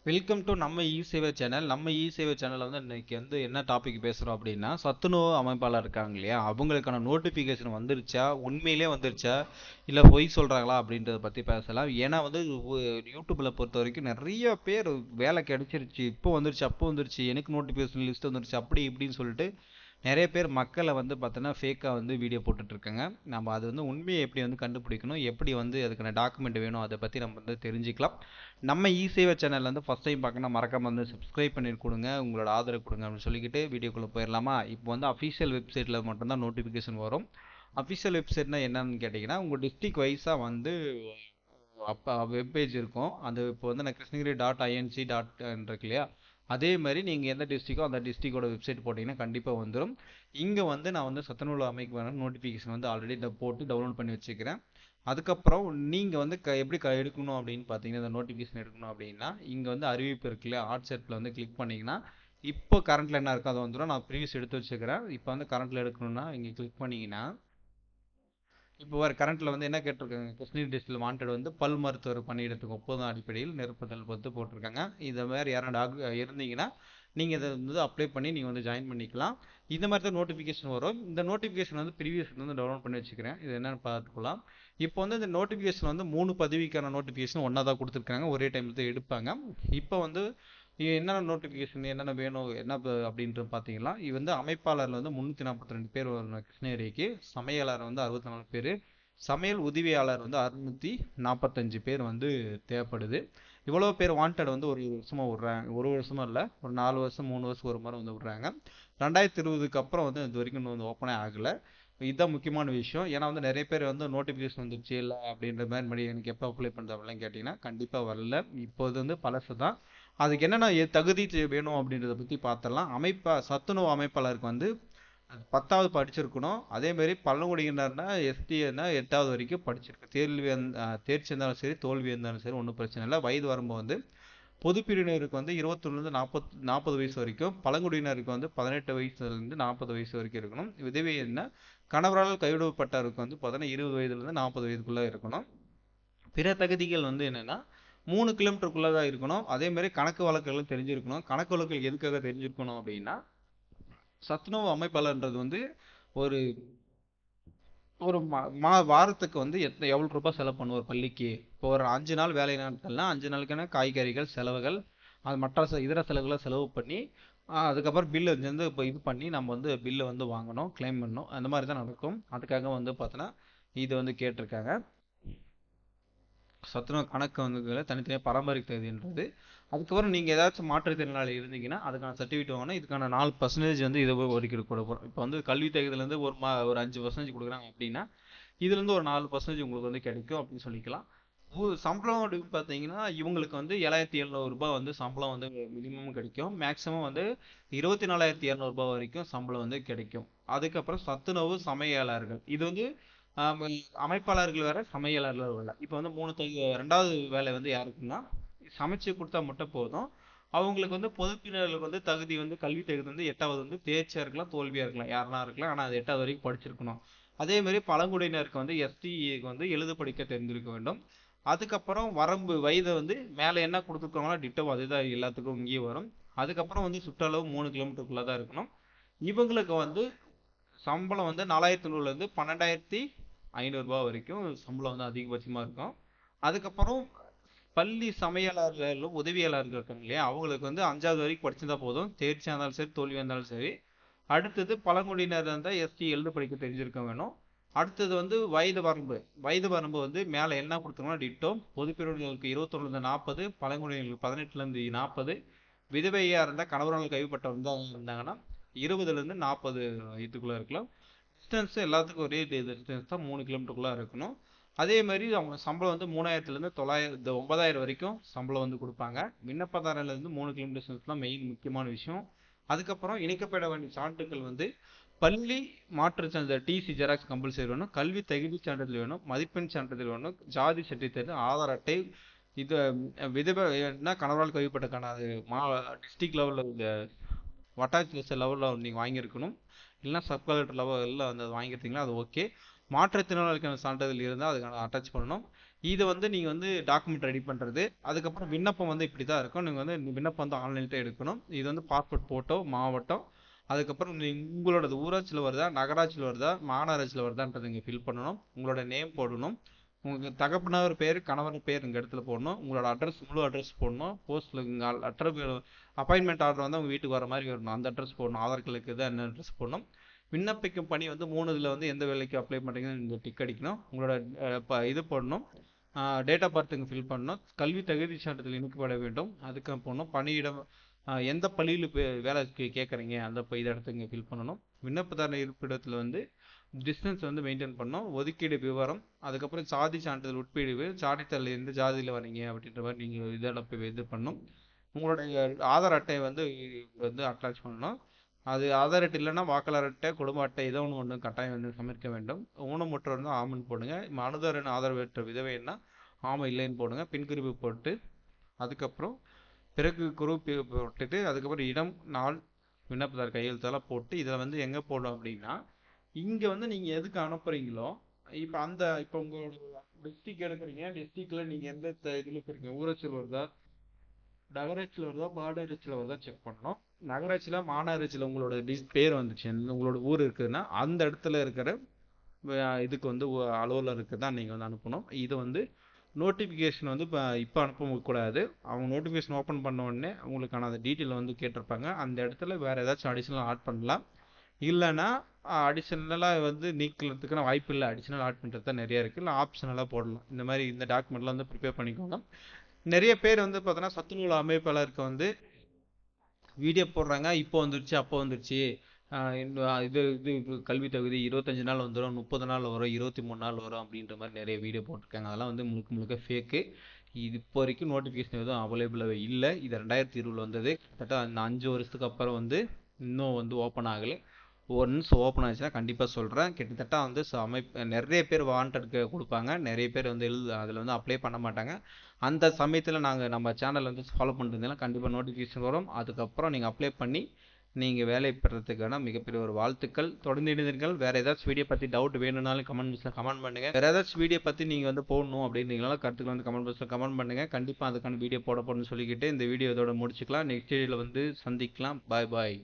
Welcome to நம்ம இ சேவை channel. நம்ம இ சேவை சேனல்ல வந்து இன்னைக்கு வந்து என்ன டாபிக் பேசுறோம் அப்படின்னா, சத்துணவு அமைப்பாளர் இருக்காங்க இல்லையா, அவங்களுக்கான நோட்டிபிகேஷன் வந்துருச்சா, உண்மையிலே வந்துருச்சா, இல்ல பொய் சொல்றாங்களா அப்படின்றத பத்தி பேசலாம். ஏன்னா வந்து யூடியூப்ல பொறுத்த வரைக்கும் நிறைய பேர் வேலை கிடைச்சிருச்சு, இப்போ வந்துருச்சு, அப்போ வந்துருச்சு, எனக்கு நோட்டிபிகேஷன் லிஸ்ட் வந்துருச்சு, அப்படி இப்படின்னு சொல்லிட்டு நிறைய பேர் மக்களை வந்து பார்த்தோன்னா ஃபேக்காக வந்து வீடியோ போட்டுட்ருக்காங்க. நம்ம அது வந்து உண்மையை எப்படி வந்து கண்டுபிடிக்கணும், எப்படி வந்து அதுக்கான டாக்குமெண்ட் வேணும், அதை பற்றி நம்ம வந்து தெரிஞ்சுக்கலாம். நம்ம இ சேவை சேனல் வந்து ஃபஸ்ட் டைம் பார்க்கணும், மறக்காம வந்து சப்ஸ்கிரைப் பண்ணி கொடுங்க, உங்களோட ஆதரவு கொடுங்க அப்படின்னு சொல்லிக்கிட்டு வீடியோக்குள்ளே போயிடலாமா. இப்போ வந்து அஃபிஷியல் வெப்சைட்டில் மட்டும்தான் நோட்டிஃபிகேஷன் வரும். அஃபிஷியல் வெப்சைட்னா என்னன்னு கேட்டிங்கன்னா, உங்கள் டிஸ்ட்ரிக் வைஸாக வந்து அப்போ வெப்பேஜ் இருக்கும். அது இப்போ வந்து நான் கிருஷ்ணகிரி டாட் ஐஎன்சி டாட் இருக்கு இல்லையா, அதே மாதிரி நீங்கள் எந்த டிஸ்ட்ரிக்கோ அந்த டிஸ்ட்ரிக்டோட வெப்சைட் போட்டிங்கன்னா கண்டிப்பாக வந்துடும். இங்கே வந்து நான் வந்து சத்துணவு அமைக்க நோட்டிஃபிகேஷன் வந்து ஆல்ரெடி போட்டு டவுன்லோட் பண்ணி வச்சுக்கிறேன். அதுக்கப்புறம் நீங்கள் வந்து எப்படி எடுக்கணும் அப்படின்னு பார்த்தீங்கன்னா, இந்த நோட்டிஃபிகேஷன் எடுக்கணும் அப்படின்னா, இங்கே வந்து அறிவிப்பு இருக்கு இல்லையா, வாட்ஸ்அப்பில் வந்து கிளிக் பண்ணிங்கன்னா இப்போ கரண்ட்டில் என்ன இருக்கோ அதை வந்துடும். நான் ப்ரீவியஸ் எடுத்து வச்சுக்கிறேன். இப்போ வந்து கரண்ட்டில் எடுக்கணும்னா இங்கே கிளிக் பண்ணிங்கன்னா, இப்போ வர கரண்ட்டில் வந்து என்ன கேட்டிருக்காங்க, கிருஷ்ணகிரி டிஸ்ட்ரிக்ட் வாண்டட் வந்து பல் மருத்துவர் பணியிடத்துக்கு ஒப்பந்தம் அடிப்படையில் நிரப்புதல் வந்து போட்டிருக்காங்க. இதை மாதிரி யாரும் இருந்தீங்கன்னா நீங்கள் இதை வந்து அப்ளை பண்ணி நீங்கள் வந்து ஜாயின் பண்ணிக்கலாம். இந்த மாதிரி தான் நோட்டிஃபிகேஷன் வரும். இந்த நோட்டிஃபிகேஷன் வந்து ப்ரீவியஸ் வந்து டவுன்லோட் பண்ணி வச்சுக்கிறேன். இது என்னென்னு பார்த்துக்கலாம். இப்போ வந்து இந்த நோட்டிஃபிகேஷன் வந்து 3 பதவிக்கான நோட்டிஃபிகேஷன் ஒன்றா தான் கொடுத்துருக்காங்க, ஒரே டைமில் தான் எடுப்பாங்க. இப்போ வந்து என்னென்ன நோட்டிஃபிகேஷன் என்னென்ன வேணும் என்ன அப்படின்ட்டு பார்த்தீங்கன்னா, இது வந்து அமைப்பாளரில் வந்து 342 பேர் வரணும் கிருஷ்ணகிரிக்கு, சமையலாளர் வந்து 64 பேர், சமையல் உதவியாளர் வந்து 645 பேர் வந்து தேவைப்படுது. இவ்வளோ பேர் வாண்டட் வந்து ஒரு வருஷமாக விட்றாங்க, ஒரு வருஷமா இல்லை, ஒரு 4 வருஷம் 3 வருஷம் ஒரு முறை வந்து விட்றாங்க. 2020க்கு அப்புறம் வந்து இது வரைக்கும் வந்து ஓப்பனே ஆகலை. இதுதான் முக்கியமான விஷயம். ஏன்னா வந்து நிறைய பேர் வந்து நோட்டிஃபிகேஷன் வந்துருச்சு இல்லை அப்படின்ற மாதிரி எனக்கு எப்போ அப்ளை பண்ணுறது அப்படிலாம் கேட்டிங்கன்னா கண்டிப்பாக வரல. இப்போது வந்து பழசு தான். அதுக்கு என்னென்ன தகுதி வேணும் அப்படின்றத பற்றி பார்த்துடலாம். சத்துணவு அமைப்பாளருக்கு வந்து 10வது படிச்சிருக்கணும். அதேமாரி பழங்குடியினர்னா எஸ்டினா 8வது வரைக்கும் படிச்சிருக்கு. தேர்ச்சி இருந்தாலும் சரி, தோல்வி இருந்தாலும் சரி, ஒன்றும் பிரச்சனை இல்லை. வயது வரம்பு வந்து பொது பிரிவினருக்கு வந்து 21லேருந்து 40 வயசு வரைக்கும், பழங்குடியினருக்கு வந்து 18 வயசுலேருந்து 40 வயசு வரைக்கும் இருக்கணும். விதவை என்ன கணவரால் கைவிடப்பட்டவருக்கு வந்து பார்த்தீங்கன்னா 20 வயதுலேருந்து 40 வயதுக்குள்ளே இருக்கணும். பிற தகுதிகள் வந்து என்னென்னா 3 கிலோமீட்டருக்குள்ளே தான் இருக்கணும். அதேமாதிரி கணக்கு வழக்குகளும் தெரிஞ்சிருக்கணும். கணக்கு வழக்குகள் எதுக்காக தெரிஞ்சிருக்கணும் அப்படின்னா, சத்துணவு அமைப்பாளர்ன்றது வந்து ஒரு ஒரு வாரத்துக்கு வந்து எவ்வளோ ரூபாய் செலவு பண்ணுவோம் பள்ளிக்கு. இப்போ ஒரு 5 நாள் வேலை நாட்கள்னா 5 நாளுக்கான காய்கறிகள் செலவுகள், அது மற்ற இதர செலவுகளை செலவு பண்ணி அதுக்கப்புறம் பில்லு வந்து இப்போ இது பண்ணி நம்ம வந்து பில்லை வந்து வாங்கணும், கிளைம் பண்ணணும். அந்த மாதிரி தான் நடக்கும். அதுக்காக வந்து பார்த்தோன்னா இது வந்து கேட்டிருக்காங்க. சத்துணவு கணக்கு வந்து தனித்தனியாக பராமரிக்கிறதுன்றது. அதுக்கப்புறம் நீங்கள் ஏதாச்சும் மாற்றுத்திறனாளி இருந்தீங்கன்னா அதுக்கான சர்டிஃபிகேட் வாங்கணும். இதுக்கான 4% வந்து இது ஒதுக்கீடு கொடுப்போம். இப்போ வந்து கல்வி தகுதியிலேருந்து ஒரு 5% கொடுக்குறாங்க அப்படின்னா, இதுலேருந்து ஒரு 4% உங்களுக்கு வந்து கிடைக்கும் அப்படின்னு சொல்லிக்கலாம். சம்பளம் அப்படின்னு பார்த்தீங்கன்னா, இவங்களுக்கு வந்து 7,700 ரூபாய் வந்து சம்பளம் வந்து மினிமம் கிடைக்கும். மேக்ஸிமம் வந்து 24,200 வரைக்கும் சம்பளம் வந்து கிடைக்கும். அதுக்கப்புறம் சத்துணவு சமையலாளர்கள், இது வந்து அமைப்பாளர்கள் வேற, சமையலாளர்கள் வேற. இப்போ வந்து 2வது வேலை வந்து யாருக்குன்னா, சமைச்சு கொடுத்தா மட்டும் போதும். அவங்களுக்கு வந்து பொதுப்பிரிவினர்களுக்கு வந்து தகுதி வந்து கல்வி தகுதி வந்து 8வது வந்து தேர்ச்சியாக இருக்கலாம், தோல்வியாக இருக்கலாம், யாருனா இருக்கலாம். ஆனால் அது 8வது வரைக்கும் படிச்சிருக்கணும். அதே மாதிரி பழங்குடியினருக்கு வந்து எஸ்டிக்கு வந்து எழுத படிக்க தெரிஞ்சிருக்க வேண்டும். அதுக்கப்புறம் வரம்பு வயதை வந்து மேலே என்ன கொடுத்துருக்காங்களோ டிட்டோ அதுதான் எல்லாத்துக்கும் இங்கேயே வரும். அதுக்கப்புறம் வந்து சுற்றளவு 3 கிலோமீட்டருக்குள்ளே தான் இருக்கணும். இவங்களுக்கு வந்து சம்பளம் வந்து 4,100லேருந்து 12,500 வரைக்கும் சம்பளம் வந்து அதிகபட்சமாக இருக்கும். அதுக்கப்புறம் பள்ளி சமையலாளர்களும் உதவியாளர்கள் இருக்காங்க இல்லையா, அவங்களுக்கு வந்து 5வது வரைக்கும் படிச்சிருந்தா போதும். தேர்ச்சியாக இருந்தாலும் சரி, தோல்வியாக இருந்தாலும் சரி. அடுத்தது பழங்குடியினர் இருந்தால் எஸ்டி எழுத படிக்க தெரிஞ்சிருக்க வேணும். அடுத்தது வந்து வயது வரம்பு வந்து மேலே என்ன கொடுத்துருக்கோம்னா டிட்டோ. பொதுப்பிரிவினர்களுக்கு 21லேருந்து 40, பழங்குடியினர்களுக்கு 18லேருந்து 40, விதவையாக இருந்தால் கணவரால் கைவிடப்பட்டவங்க தான் இருந்தாங்கன்னா 20லேருந்து 40 இதுக்குள்ளே இருக்கலாம். டிஸ்டன்ஸ் எல்லாத்துக்கும் ஒரே டிஸ்டன்ஸ் தான், 3 கிலோமீட்டருக்குள்ளே இருக்கணும். அதே மாதிரி அவங்க சம்பளம் வந்து 3,000லேருந்து 9,000 வரைக்கும் சம்பளம் வந்து கொடுப்பாங்க. விண்ணப்பதாரர்லேருந்து 3 கிலோமீட்டர் டிஸ்டன்ஸ் தான் மெயின் முக்கியமான விஷயம். அதுக்கப்புறம் இணைக்கப்பட வேண்டிய சான்றுகள் வந்து பள்ளி மாற்றுச் சான்றிதழ் டிசி ஜெராக்ஸ் கம்பல்சரி வேணும், கல்வி தகுதி சான்றிதழ் வேணும், மதிப்பெண் சான்றிதழ் வேணும், ஜாதி சர்டிஃபிகேட், ஆதார் அட்டை, இது விதவைனா கணவரால் கைவிடப்பட்டக்கான அது டிஸ்ட்ரிக்ட் லெவலில் இந்த வட்டாட்சியர் லெவலில் நீங்கள் வாங்கியிருக்கணும். இல்லைனா சப் கலெக்டர் லெவலில் வந்து அது வாங்கியிருந்தீங்கன்னா அது ஓகே. மாற்றுத்திறனாளிக்கான சான்றிதழ் இருந்தால் அதுக்கான அட்டாச் பண்ணணும். இது வந்து நீங்கள் வந்து டாக்குமெண்ட் ரெடி பண்ணுறது. அதுக்கப்புறம் விண்ணப்பம் வந்து இப்படி தான் இருக்கும். நீங்கள் வந்து விண்ணப்பம் வந்து ஆன்லைனில் தான் எடுக்கணும். இது வந்து பாஸ்போர்ட் ஃபோட்டோ, மாவட்டம், அதுக்கப்புறம் உங்களோட ஊராட்சியில் வருதா, நகராட்சியில் வருதா, மாநகராட்சியில் வருதான்றதை இங்கே ஃபில் பண்ணணும். உங்களோட நேம் போடணும். உங்களுக்கு தகப்பனார் பேர், கணவர் பேர் இந்த இடத்துல போடணும். உங்களோட அட்ரஸ், முழு அட்ரஸ் போடணும். போஸ்ட்டில் இங்கே அப்பாயின்மெண்ட் ஆர்டர் வந்து உங்கள் வீட்டுக்கு வர மாதிரி வரணும். அந்த அட்ரஸ் போடணும். ஆதார் கிழக்கு தான் என்ன அட்ரஸ் போடணும். விண்ணப்பிக்கும் பணி வந்து 3 இதில் வந்து எந்த வேலைக்கு அப்ளை பண்ணுறீங்கன்னு இந்த டிக் அடிக்கணும். உங்களோட இது போடணும். டேட் ஆஃப் பர்த் இங்கே ஃபில் பண்ணணும். கல்வி தகுதி சான்றிதழ் இணைக்கப்பட வேண்டும். அதுக்கு போடணும். பணியிடம் எந்த பள்ளியில் வேலைக்கு கேட்குறீங்க அந்த இது இடத்துக்கு இங்கே ஃபில் பண்ணணும். விண்ணப்பதாரர் இருப்பிடத்தில் வந்து டிஸ்டன்ஸ் வந்து மெயின்டைன் பண்ணணும். ஒதுக்கீடு விவரம், அதுக்கப்புறம் சாதி சான்றிதழ் உட்பிரிவு, சான்றிதழ் எந்த ஜாதியில் வரீங்க அப்படின்ற மாதிரி நீங்கள் இதெல்லாம் இது பண்ணணும். உங்களுடைய ஆதார் அட்டை வந்து அட்டாச் பண்ணணும். அது ஆதார் அட்டை இல்லைன்னா வாக்காளர் அட்டை, குடும்ப அட்டை ஏதோ ஒன்று கட்டாயம் வந்து சமர்ப்பிக்க வேண்டும். ஊனமுற்றோர் இருந்தால் ஆமன் போடுங்க. மனுதாரன் ஆதரவற்ற விதவைன்னா ஆமாம் இல்லைன்னு போடுங்க. பின்குறிப்பு போட்டு அதுக்கப்புறம் பிறகு குறிப்பு போட்டுட்டு அதுக்கப்புறம் இடம், நாள், விண்ணப்பதார் கையெழுத்தெல்லாம் போட்டு இதில் வந்து எங்கே போடணும் அப்படின்னா இங்கே வந்து நீங்கள் எதுக்கு அனுப்புகிறீங்களோ இப்போ உங்களோட டிஸ்ட்ரிக் எடுக்கிறீங்க. டிஸ்ட்ரிக்டில் நீங்கள் எந்த இதில் இருக்கிறீங்க, ஊராட்சியில் வருதா, நகராட்சியில் வருதா, மாநகராட்சியில் வருதா செக் பண்ணணும். நகராட்சியில், மாநகராட்சியில் உங்களோட பேர் வந்துச்சு, உங்களோட ஊர் இருக்குதுன்னா அந்த இடத்துல இருக்கிற இதுக்கு வந்து அலுவலருக்கு தான் நீங்கள் வந்து அனுப்பணும். இது வந்து நோட்டிஃபிகேஷன் வந்து இப்போ அனுப்பக்கூடாது. அவங்க நோட்டிஃபிகேஷன் ஓப்பன் பண்ண உடனே உங்களுக்கான அந்த டீட்டெயில் வந்து கேட்டிருப்பாங்க. அந்த இடத்துல வேறு ஏதாச்சும் அடிஷ்னலாக ஆட் பண்ணலாம். இல்லைன்னா அடிஷ்னலாக வந்து நீக்கிறதுக்கான வாய்ப்பு இல்லை. அடிஷ்னல் ஆட் பண்ணுறது தான் நிறைய இருக்குது. இல்லை ஆப்ஷனலாக போடலாம். இந்த மாதிரி இந்த டாக்குமெண்ட்லாம் வந்து ப்ரிப்பேர் பண்ணிக்கோங்க. நிறைய பேர் வந்து பார்த்தோன்னா சத்துணவு அமைப்பாளருக்கு வந்து வீடியோ போடுறாங்க. இப்போ வந்துருச்சு, அப்போ வந்துருச்சு, இது இது கல்வி தகுதி 25 நாள் வந்துடும், 30 நாள் வரும், 23 நாள் வரும் அப்படின்ற மாதிரி நிறைய வீடியோ போட்டிருக்காங்க. அதெல்லாம் வந்து முழுக்க ஃபேக்கு. இது இப்போ வரைக்கும் நோட்டிஃபிகேஷன் எதுவும் அவைலபிளாகவே இல்லை. இது 2020 வந்தது. கிட்டத்தட்ட அந்த 5 வருஷத்துக்கு அப்புறம் வந்து இன்னும் வந்து ஓப்பன் ஆகலை. ஒன்ஸ் ஓப்பன் ஆச்சுன்னா கண்டிப்பாக சொல்கிறேன். கிட்டத்தட்ட வந்து நிறைய பேர் வாண்டடுக்கு கொடுப்பாங்க. நிறைய பேர் வந்து அதில் வந்து அப்ளை பண்ண மாட்டாங்க. அந்த சமயத்தில் நம்ம சேனல் வந்து ஃபாலோ பண்ணிருந்தீங்கன்னா கண்டிப்பாக நோட்டிஃபிகேஷன் வரும். அதுக்கப்புறம் நீங்கள் அப்ளை பண்ணி நீங்கள் வேலை பெறத்துக்கான மிகப்பெரிய ஒரு வாழ்த்துக்கள். தொடர்ந்து இணைந்தீர்கள். வேறு ஏதாச்சும் வீடியோ பற்றி டவுட் வேணும்னாலும் கமெண்ட் பாக்ஸில் கமெண்ட் பண்ணுங்கள். வேறு ஏதாச்சும் வீடியோ பற்றி நீங்கள் வந்து போடணும் அப்படின்றீங்களால கருத்துக்கள் வந்து கமெண்ட் பாக்ஸில் கமெண்ட் பண்ணுங்கள். கண்டிப்பாக அதுக்கான வீடியோ போடணும்னு சொல்லிக்கிட்டு இந்த வீடியோ இதோட முடிச்சுக்கலாம். நெக்ஸ்ட் வீடியோவில் வந்து சந்திக்கலாம். பாய் பாய்.